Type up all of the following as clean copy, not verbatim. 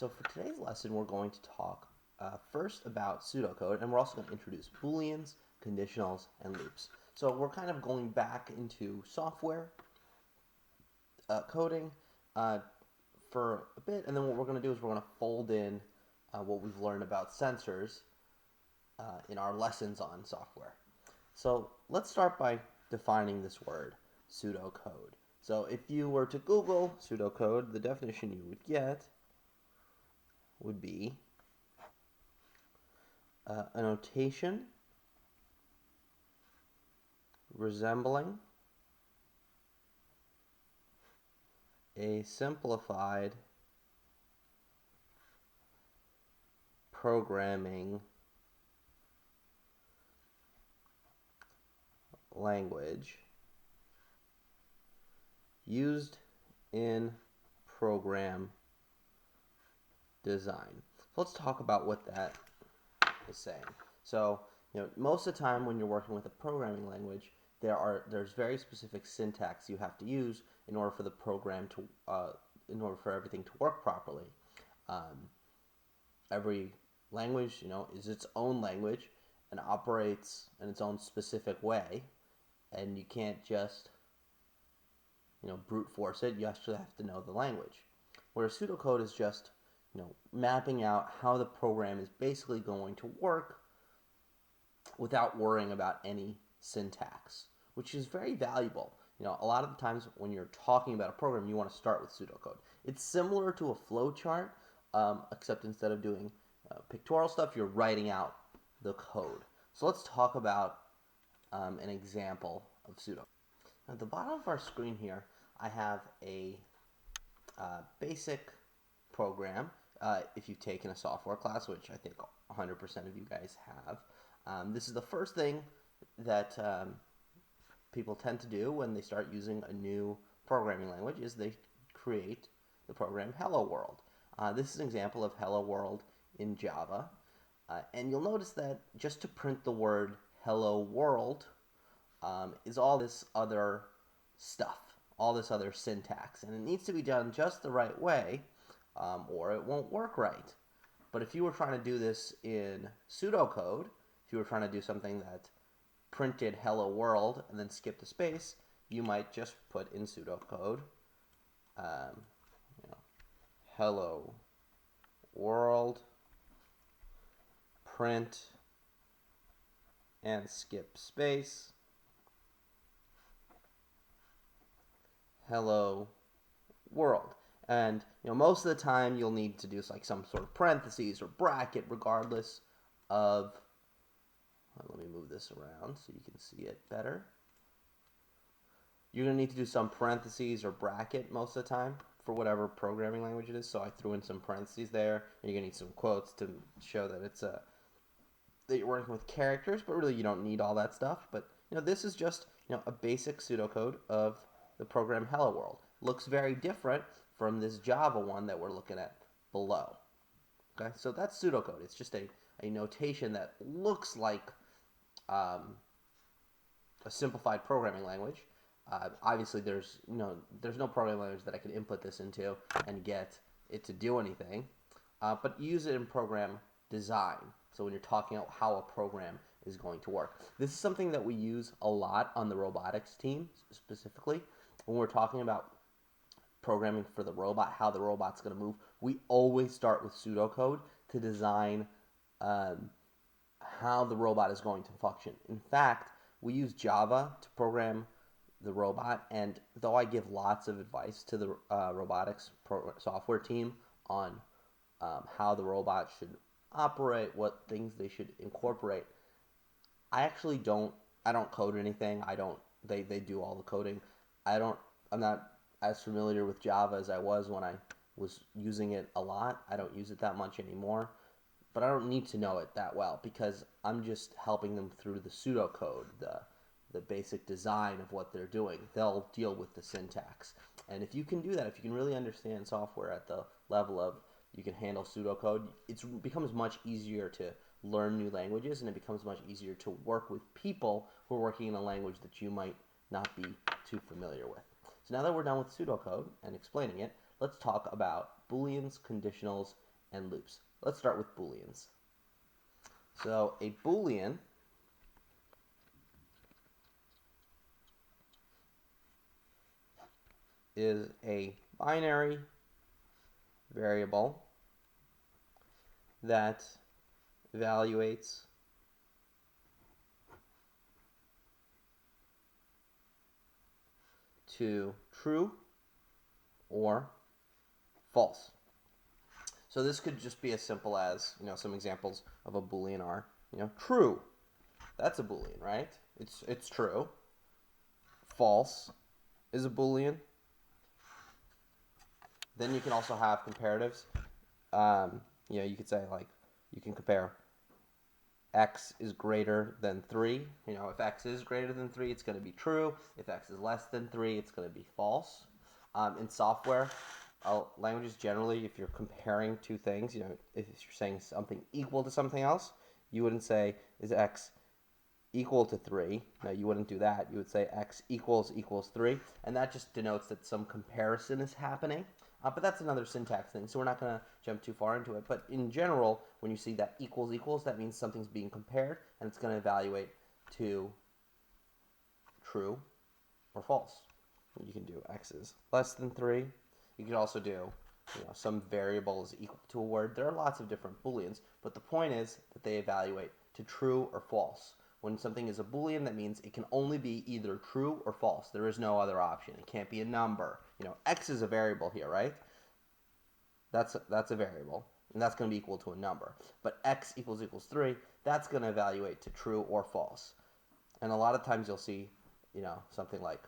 So for today's lesson, we're going to talk first about pseudocode, and we're also going to introduce Booleans, conditionals, and loops. So we're kind of going back into software coding for a bit, and then what we're going to do is we're going to fold in what we've learned about sensors in our lessons on software. So let's start by defining this word, pseudocode. So if you were to Google pseudocode, the definition you would get would be a notation resembling a simplified programming language used in program design. So let's talk about what that is saying. So, most of the time when you're working with a programming language, there's very specific syntax you have to use in order for the program to, in order for everything to work properly. Every language, is its own language and operates in its own specific way, and you can't just, brute force it. You actually have to know the language. Whereas pseudocode is just, mapping out how the program is basically going to work without worrying about any syntax, which is very valuable. A lot of the times when you're talking about a program, you want to start with pseudocode. It's similar to a flowchart, except instead of doing pictorial stuff, you're writing out the code. So let's talk about an example of pseudocode. At the bottom of our screen here, I have a basic program. If you've taken a software class, which I think 100% of you guys have, this is the first thing that people tend to do when they start using a new programming language is they create the program Hello World. This is an example of Hello World in Java, and you'll notice that just to print the word Hello World is all this other stuff, all this other syntax, and it needs to be done just the right way, or it won't work right. But if you were trying to do this in pseudocode, if you were trying to do something that printed hello world and then skipped a space, you might just put in pseudocode hello world, print, and skip space, hello world. And most of the time you'll need to do like some sort of parentheses or bracket regardless of, let me move this around so you can see it better. You're going to need to do some parentheses or bracket most of the time for whatever programming language it is. So I threw in some parentheses there, and you're going to need some quotes to show that it's that you're working with characters, but really you don't need all that stuff. But this is just a basic pseudocode of the program Hello World. Looks very different from this Java one that we're looking at below. Okay, so that's pseudocode. It's just a notation that looks like a simplified programming language. Obviously, there's no programming language that I can input this into and get it to do anything, but use it in program design. So when you're talking about how a program is going to work, this is something that we use a lot on the robotics team specifically. When we're talking about programming for the robot, how the robot's going to move, we always start with pseudocode to design how the robot is going to function. In fact, we use Java to program the robot, and though I give lots of advice to the robotics software team on how the robot should operate, what things they should incorporate, I don't code anything. They do all the coding. I'm not as familiar with Java as I was when I was using it a lot. I don't use it that much anymore, but I don't need to know it that well because I'm just helping them through the pseudocode, the basic design of what they're doing. They'll deal with the syntax. And if you can do that, if you can really understand software at the level of you can handle pseudocode, it becomes much easier to learn new languages, and it becomes much easier to work with people who are working in a language that you might not be too familiar with. So now that we're done with pseudocode and explaining it, let's talk about Booleans, conditionals, and loops. Let's start with Booleans. So a Boolean is a binary variable that evaluates to true or false. So this could just be as simple as, some examples of a Boolean are, true. That's a Boolean, right? It's true. False is a Boolean. Then you can also have comparatives. You could say, like, you can compare x is greater than 3. If x is greater than 3, it's going to be true. If x is less than 3, it's going to be false. In software, languages generally, if you're comparing two things, if you're saying something equal to something else, you wouldn't say, is x equal to 3? No, you wouldn't do that. You would say x equals 3, and that just denotes that some comparison is happening. But that's another syntax thing, so we're not going to jump too far into it. But in general, when you see that equals, that means something's being compared, and it's going to evaluate to true or false. You can do x is less than 3. You could also do, some variable is equal to a word. There are lots of different Booleans, but the point is that they evaluate to true or false. When something is a Boolean, that means it can only be either true or false. There is no other option. It can't be a number. X is a variable here, right? That's a variable, and that's going to be equal to a number. But x equals 3, that's going to evaluate to true or false. And a lot of times you'll see, something like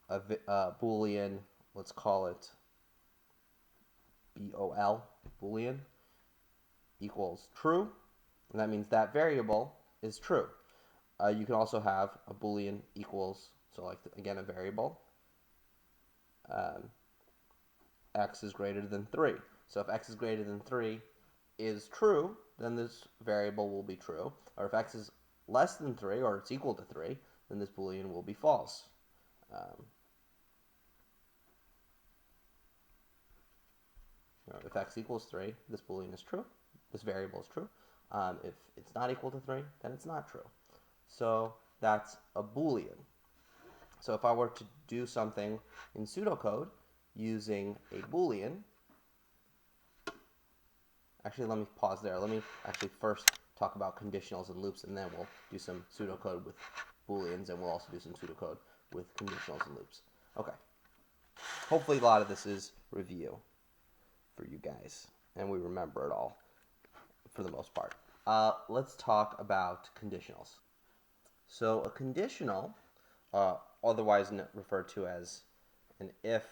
a Boolean, let's call it BOL, Boolean, equals true, and that means that variable is true. You can also have a Boolean equals, so like, again, a variable, x is greater than 3. So if x is greater than 3 is true, then this variable will be true. Or if x is less than 3, or it's equal to 3, then this Boolean will be false. If x equals 3, this Boolean is true. This variable is true. If it's not equal to 3, then it's not true. So that's a Boolean. So if I were to do something in pseudocode using a Boolean, actually, let me pause there. Let me actually first talk about conditionals and loops, and then we'll do some pseudocode with Booleans, and we'll also do some pseudocode with conditionals and loops. Okay. Hopefully a lot of this is review for you guys, and we remember it all for the most part. Let's talk about conditionals. So a conditional, otherwise referred to as an if-then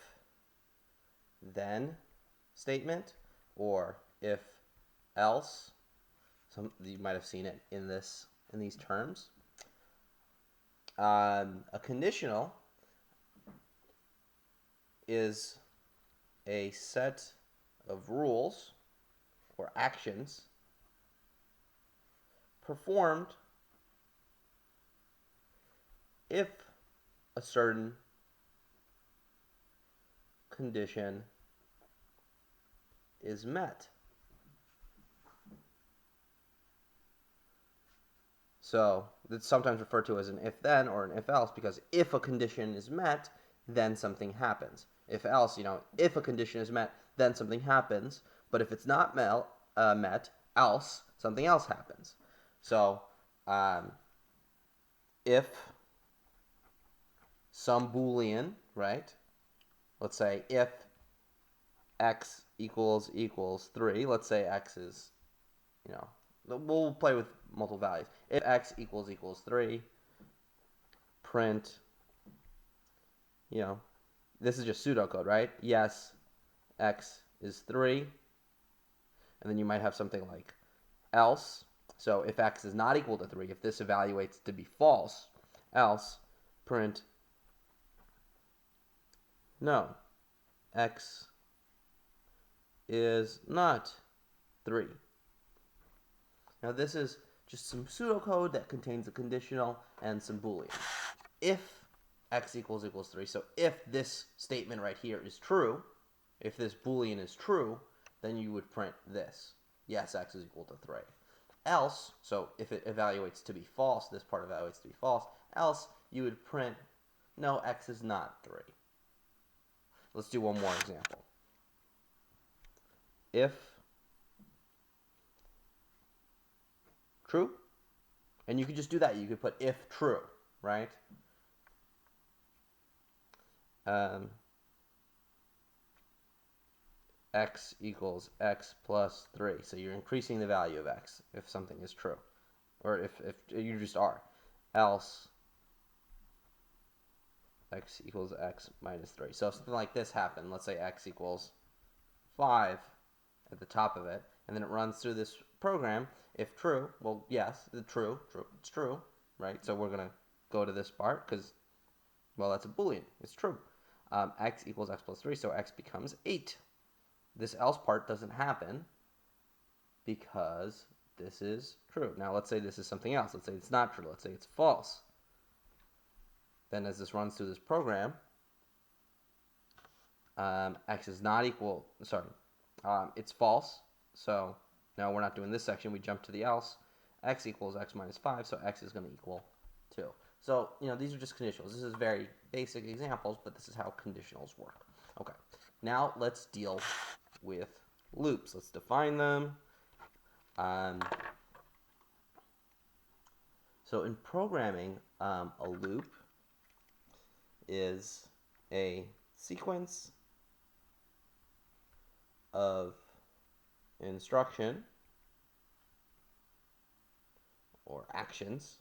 statement, or if-else. You might have seen it in these terms. A conditional is a set of rules or actions performed if a certain condition is met. So it's sometimes referred to as an if-then or an if-else, because if a condition is met, then something happens. If-else, if a condition is met, then something happens. But if it's not met, else, something else happens. So if some Boolean, right? Let's say if x equals 3, let's say x is, we'll play with multiple values. If x equals 3, print, this is just pseudocode, right? Yes, x is 3. And then you might have something like else. So if x is not equal to 3, if this evaluates to be false, else print no, x is not 3. Now this is just some pseudocode that contains a conditional and some Booleans. If x equals 3, so if this statement right here is true, if this Boolean is true, then you would print this. yes, x is equal to 3. Else, so if it evaluates to be false, this part evaluates to be false, else you would print, no, x is not 3. Let's do one more example. If true, and you could just do that. You could put if true, right? X equals x plus 3. So you're increasing the value of x if something is true. Or if you just are. Else x equals x minus 3. So if something like this happened, let's say x equals 5 at the top of it, and then it runs through this program. If true, well, yes, it's true, it's true, right? So we're going to go to this part because, well, that's a Boolean. It's true. X equals x plus 3, so x becomes 8. This else part doesn't happen because this is true. Now, let's say this is something else. Let's say it's not true. Let's say it's false. Then as this runs through this program, x is not equal, it's false. So now we're not doing this section. We jump to the else. X equals x minus 5, so x is going to equal 2. So, these are just conditionals. This is very basic examples, but this is how conditionals work. Okay, now let's deal with loops. Let's define them. So in programming, a loop is a sequence of instruction or actions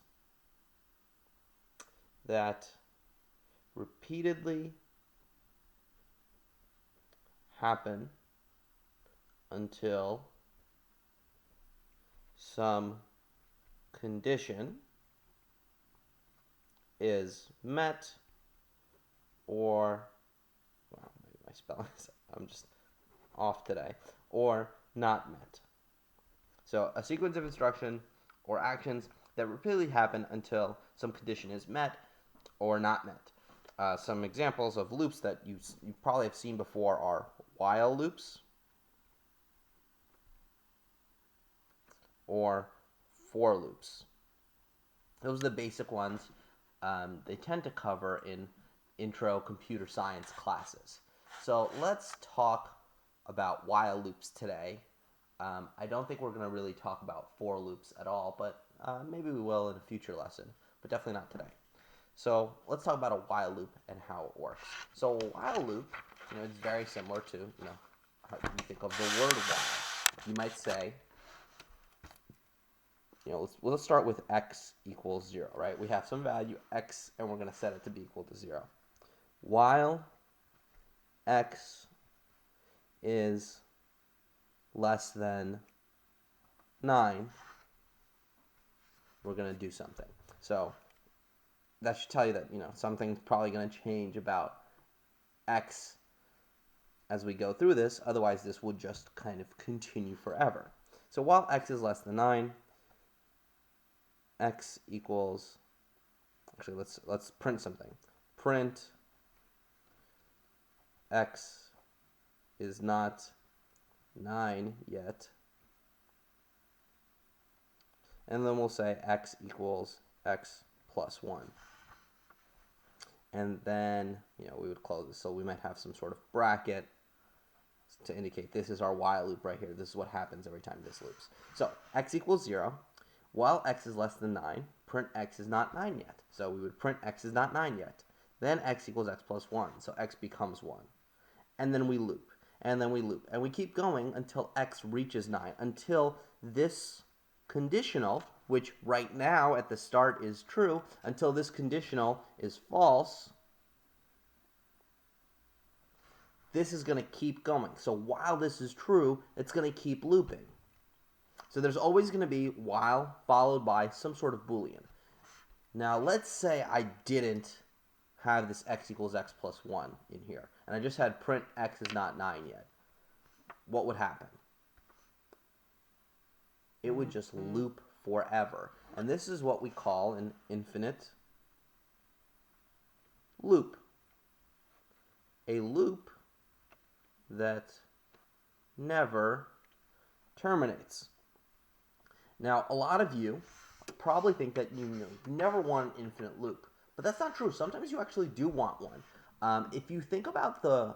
that repeatedly happen until some condition is met or, well, maybe my spelling is, I'm just off today, or not met. So a sequence of instruction or actions that repeatedly happen until some condition is met or not met. Some examples of loops that you probably have seen before are while loops or for loops. Those are the basic ones they tend to cover in intro computer science classes. So let's talk about while loops today. I don't think we're going to really talk about for loops at all, but maybe we will in a future lesson, but definitely not today. So let's talk about a while loop and how it works. So a while loop, it's very similar to, how you think of the word while. You might say, let's start with x equals 0, right? We have some value x, and we're going to set it to be equal to 0. While x is less than 9, we're going to do something. So that should tell you that, something's probably going to change about x as we go through this. Otherwise, this would just kind of continue forever. So while x is less than 9, x equals, actually, let's print something. Print x is not 9 yet. And then we'll say x equals x plus 1. And then, we would close this. So we might have some sort of bracket to indicate this is our while loop right here. This is what happens every time this loops. So x equals 0. While x is less than 9, print x is not 9 yet. So we would print x is not 9 yet. Then x equals x plus 1. So x becomes 1. And then we loop. And then we loop. And we keep going until x reaches 9. Until this conditional, which right now at the start is true, until this conditional is false, this is going to keep going. So while this is true, it's going to keep looping. So there's always going to be while followed by some sort of Boolean. Now let's say I didn't have this x equals x plus 1 in here, and I just had print x is not 9 yet. What would happen? It would just loop forever. And this is what we call an infinite loop. A loop that never terminates. Now, a lot of you probably think that you never want an infinite loop, but that's not true. Sometimes you actually do want one. If you think about the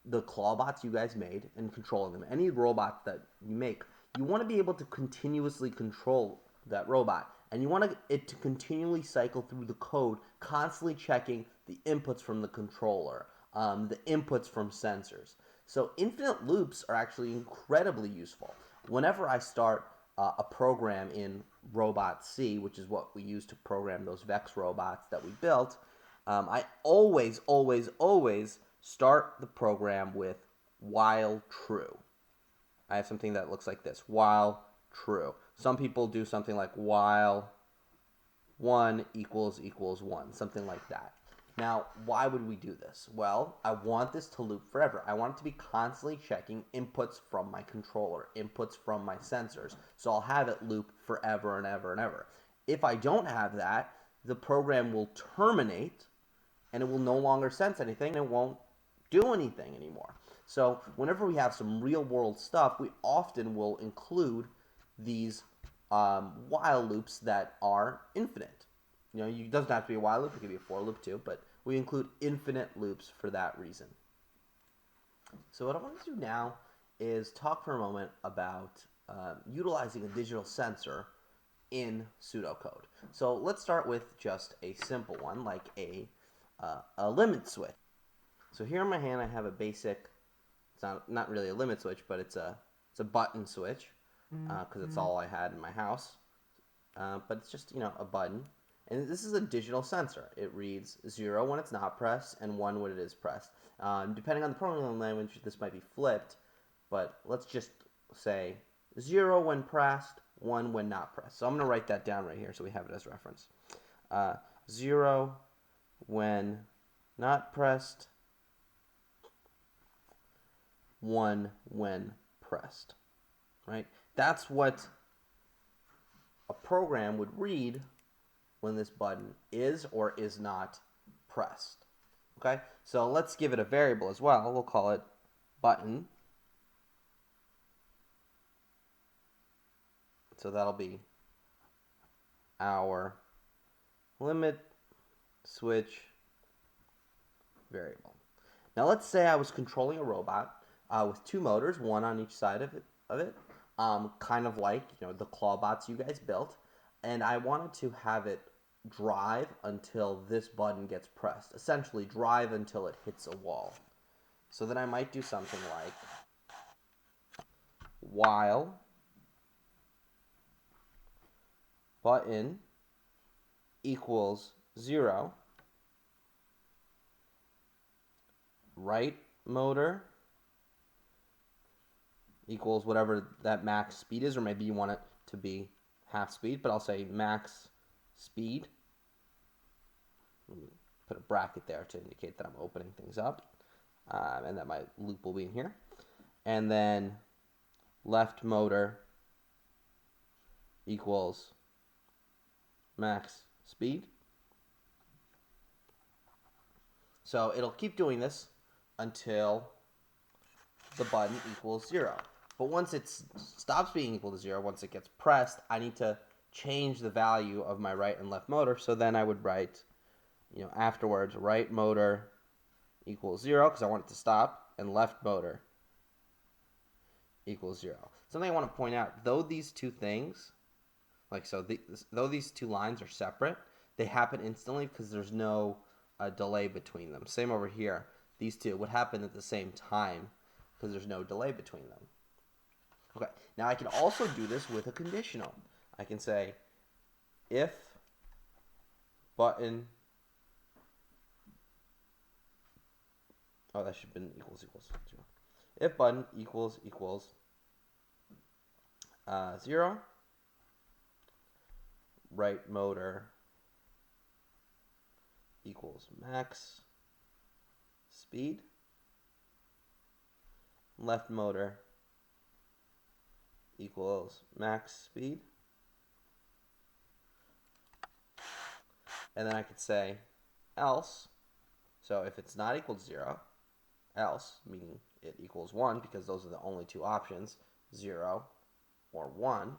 clawbots you guys made and controlling them, any robot that you make, you want to be able to continuously control that robot, and you want it to continually cycle through the code, constantly checking the inputs from the controller, the inputs from sensors. So infinite loops are actually incredibly useful. Whenever I start a program in Robot C, which is what we use to program those Vex robots that we built, I always start the program with while true. I have something that looks like this, while true. Some people do something like while 1 equals 1, something like that. Now, why would we do this? Well, I want this to loop forever. I want it to be constantly checking inputs from my controller, inputs from my sensors. So I'll have it loop forever and ever and ever. If I don't have that, the program will terminate and it will no longer sense anything and it won't do anything anymore. So whenever we have some real world stuff, we often will include these while loops that are infinite. It doesn't have to be a while loop, it could be a for loop too, but we include infinite loops for that reason. So what I want to do now is talk for a moment about utilizing a digital sensor in pseudocode. So let's start with just a simple one, like a limit switch. So here in my hand I have a basic, it's not really a limit switch, but it's a button switch, because it's all I had in my house. But it's just, a button. And this is a digital sensor. It reads 0 when it's not pressed and 1 when it is pressed. Depending on the programming language, this might be flipped, but let's just say 0 when pressed, 1 when not pressed. So I'm going to write that down right here so we have it as reference. 0 when not pressed, 1 when pressed. Right? That's what a program would read when this button is or is not pressed. Okay, so let's give it a variable as well. We'll call it button. So that'll be our limit switch variable. Now let's say I was controlling a robot with 2 motors, one on each side of it, kind of like the clawbots you guys built, and I wanted to have it drive until this button gets pressed. Essentially, drive until it hits a wall. So then I might do something like while button equals 0, right motor equals whatever that max speed is, or maybe you want it to be half speed, but I'll say max speed. Let me put a bracket there to indicate that I'm opening things up, and that my loop will be in here. And then left motor equals max speed. So it'll keep doing this until the button equals 0. But once it stops being equal to 0, once it gets pressed, I need to change the value of my right and left motor. So then I would write, afterwards, right motor equals 0, because I want it to stop, and left motor equals 0. Something I want to point out, though these two things, though these two lines are separate, they happen instantly because there's no delay between them. Same over here. These two would happen at the same time because there's no delay between them. Okay, now I can also do this with a conditional. I can say if button, that should have been equals 0. If button equals 0, right motor equals max speed, left motor equals max speed, and then I could say else. So if it's not equal to 0, else, meaning it equals 1, because those are the only two options, 0 or 1,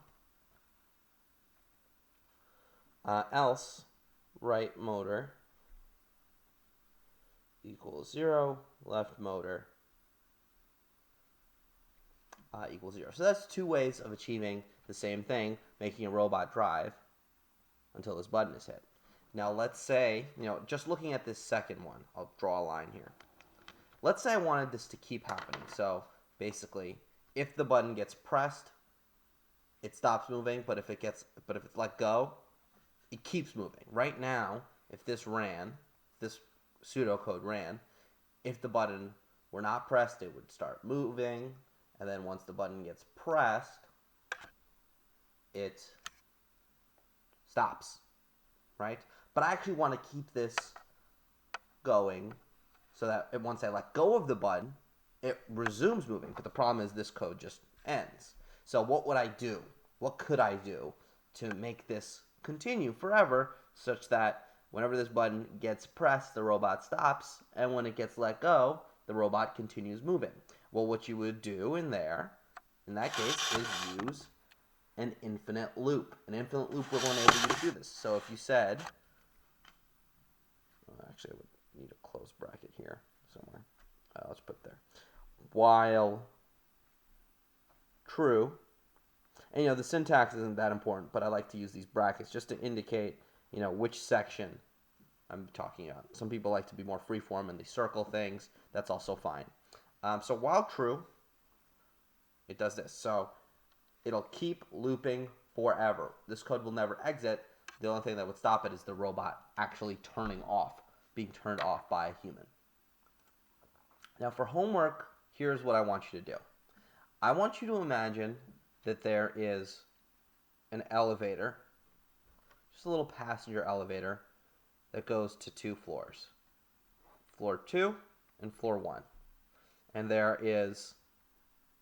else right motor equals 0, left motor equals 0. So that's two ways of achieving the same thing, making a robot drive until this button is hit. Now let's say, just looking at this second one, I'll draw a line here. Let's say I wanted this to keep happening. So basically, if the button gets pressed, it stops moving, but if it's let go, it keeps moving. Right now, if this pseudocode ran, if the button were not pressed, it would start moving, and then once the button gets pressed, it stops, right? But I actually want to keep this going so that once I let go of the button, it resumes moving. But the problem is this code just ends. So what would I do? What could I do to make this continue forever such that whenever this button gets pressed, the robot stops, and when it gets let go, the robot continues moving? Well, what you would do in that case, is use an infinite loop. An infinite loop will enable you to do this. So if you said, actually I would need a close bracket here somewhere. Let's put there. While true, and the syntax isn't that important, but I like to use these brackets just to indicate, which section I'm talking about. Some people like to be more freeform and they circle things. That's also fine. So while true, it does this. So it'll keep looping forever. This code will never exit. The only thing that would stop it is the robot actually being turned off by a human. Now for homework, here's what I want you to do. I want you to imagine that there is an elevator, just a little passenger elevator that goes to 2 floors, floor 2 and floor 1. And there is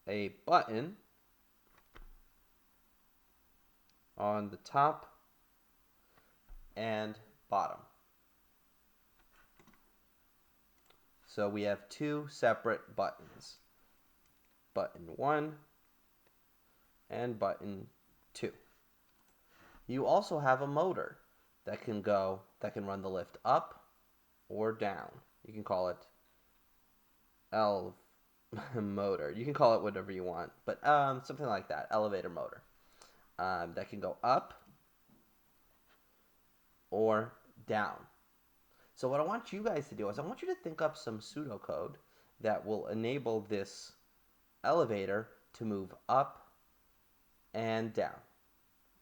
a button on the top and bottom. So we have 2 separate buttons, button 1 and button 2. You also have a motor that can run the lift up or down. You can call it L motor. You can call it whatever you want, but something like that, elevator motor. That can go up or down. So what I want you guys to do is I want you to think up some pseudocode that will enable this elevator to move up and down.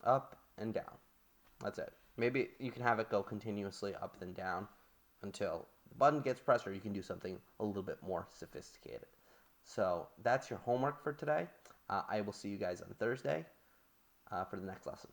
Up and down. That's it. Maybe you can have it go continuously up and down until the button gets pressed, or you can do something a little bit more sophisticated. So that's your homework for today. I will see you guys on Thursday for the next lesson.